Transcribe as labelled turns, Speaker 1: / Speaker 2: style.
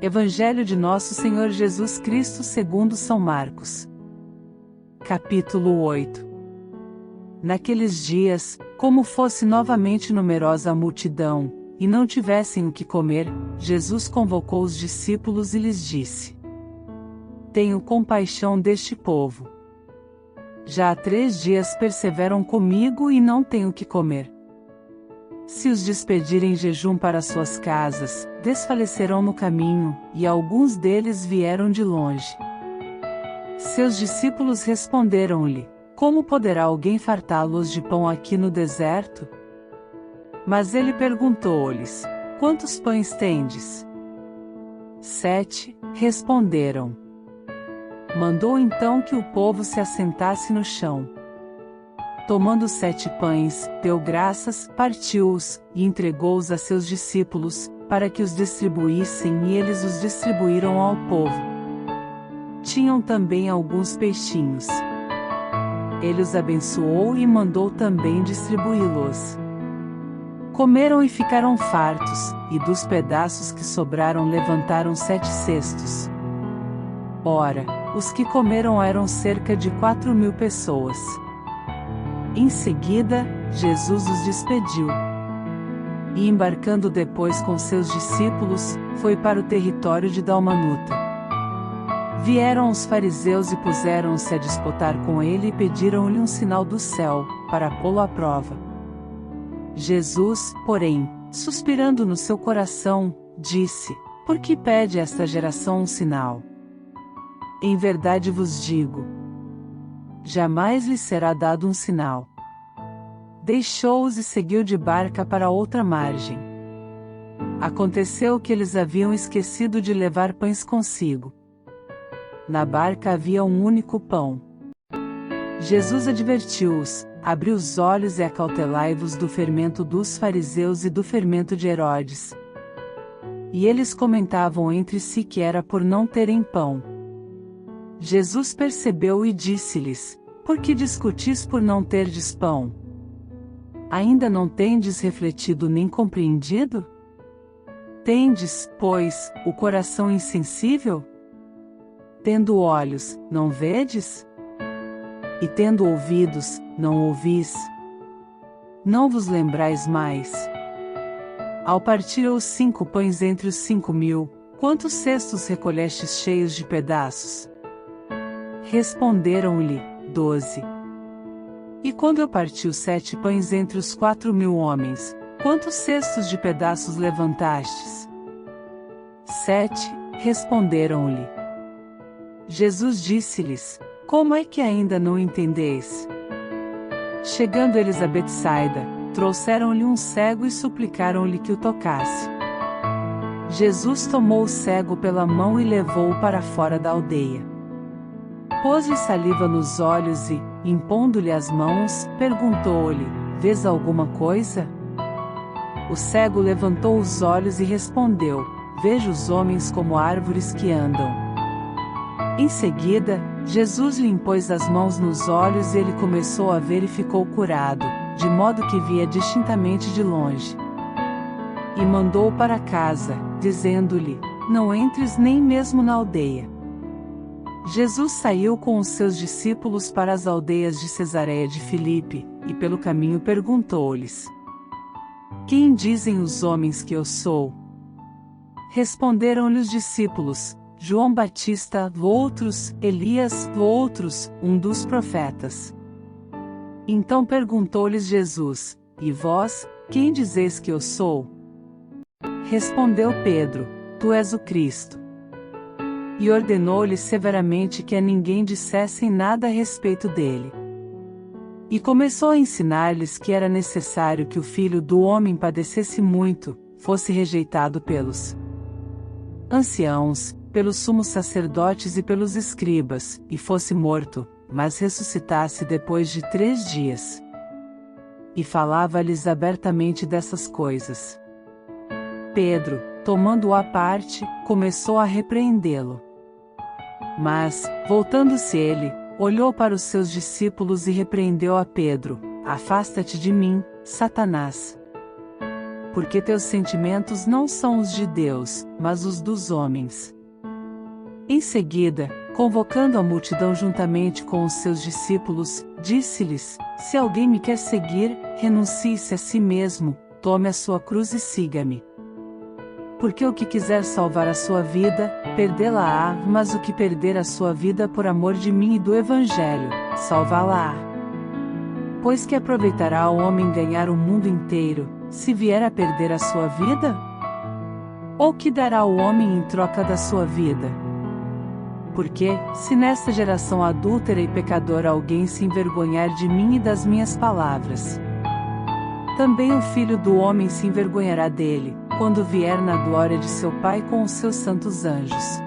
Speaker 1: Evangelho de Nosso Senhor Jesus Cristo segundo São Marcos. Capítulo 8. Naqueles dias, como fosse novamente numerosa a multidão, e não tivessem o que comer, Jesus convocou os discípulos e lhes disse: Tenho compaixão deste povo. Já há 3 dias perseveram comigo e não têm o que comer. Se os despedirem em jejum para suas casas, desfalecerão no caminho, e alguns deles vieram de longe. Seus discípulos responderam-lhe: Como poderá alguém fartá-los de pão aqui no deserto? Mas ele perguntou-lhes: Quantos pães tendes? 7, responderam. Mandou então que o povo se assentasse no chão. Tomando 7 pães, deu graças, partiu-os, e entregou-os a seus discípulos, para que os distribuíssem, e eles os distribuíram ao povo. Tinham também alguns peixinhos. Ele os abençoou e mandou também distribuí-los. Comeram e ficaram fartos, e dos pedaços que sobraram levantaram 7 cestos. Ora, os que comeram eram cerca de 4.000 pessoas. Em seguida, Jesus os despediu. E embarcando depois com seus discípulos, foi para o território de Dalmanuta. Vieram os fariseus e puseram-se a disputar com ele e pediram-lhe um sinal do céu, para pô-lo à prova. Jesus, porém, suspirando no seu coração, disse: Por que pede esta geração um sinal? Em verdade vos digo, jamais lhe será dado um sinal. Deixou-os e seguiu de barca para outra margem. Aconteceu que eles haviam esquecido de levar pães consigo. Na barca havia um único pão. Jesus advertiu-os: Abri os olhos e acautelai-vos do fermento dos fariseus e do fermento de Herodes. E eles comentavam entre si que era por não terem pão. Jesus percebeu e disse-lhes: Por que discutis por não terdes pão? Ainda não tendes refletido nem compreendido? Tendes, pois, o coração insensível? Tendo olhos, não vedes? E tendo ouvidos, não ouvis? Não vos lembrais mais? Ao partir os 5 pães entre os 5.000, quantos cestos recolhestes cheios de pedaços? Responderam-lhe: 12. E quando eu parti os 7 pães entre os 4.000 homens, quantos cestos de pedaços levantastes? 7, responderam-lhe. Jesus disse-lhes: Como é que ainda não entendeis? Chegando eles a Betsaida, trouxeram-lhe um cego e suplicaram-lhe que o tocasse. Jesus tomou o cego pela mão e levou-o para fora da aldeia. Pôs-lhe saliva nos olhos e, impondo-lhe as mãos, perguntou-lhe: Vês alguma coisa? O cego levantou os olhos e respondeu: Vejo os homens como árvores que andam. Em seguida, Jesus lhe impôs as mãos nos olhos e ele começou a ver e ficou curado, de modo que via distintamente de longe. E mandou-o para casa, dizendo-lhe: Não entres nem mesmo na aldeia. Jesus saiu com os seus discípulos para as aldeias de Cesareia de Filipe, e pelo caminho perguntou-lhes: Quem dizem os homens que eu sou? Responderam-lhe os discípulos: João Batista, outros, Elias, outros, um dos profetas. Então perguntou-lhes Jesus: E vós, quem dizeis que eu sou? Respondeu Pedro: Tu és o Cristo. E ordenou-lhes severamente que a ninguém dissessem nada a respeito dele. E começou a ensinar-lhes que era necessário que o Filho do Homem padecesse muito, fosse rejeitado pelos anciãos, pelos sumos sacerdotes e pelos escribas, e fosse morto, mas ressuscitasse depois de 3 dias. E falava-lhes abertamente dessas coisas. Pedro, tomando-o à parte, começou a repreendê-lo. Mas, voltando-se ele, olhou para os seus discípulos e repreendeu a Pedro: Afasta-te de mim, Satanás. porque teus sentimentos não são os de Deus, mas os dos homens. Em seguida, convocando a multidão juntamente com os seus discípulos, disse-lhes: Se alguém me quer seguir, renuncie-se a si mesmo, tome a sua cruz e siga-me. Porque o que quiser salvar a sua vida, perdê-la-á, mas o que perder a sua vida por amor de mim e do Evangelho, salvá-la-á. Pois que aproveitará ao homem ganhar o mundo inteiro, se vier a perder a sua vida? Ou que dará o homem em troca da sua vida? Porque, se nesta geração adúltera e pecadora alguém se envergonhar de mim e das minhas palavras, também o Filho do Homem se envergonhará dele, quando vier na glória de seu Pai com os seus santos anjos.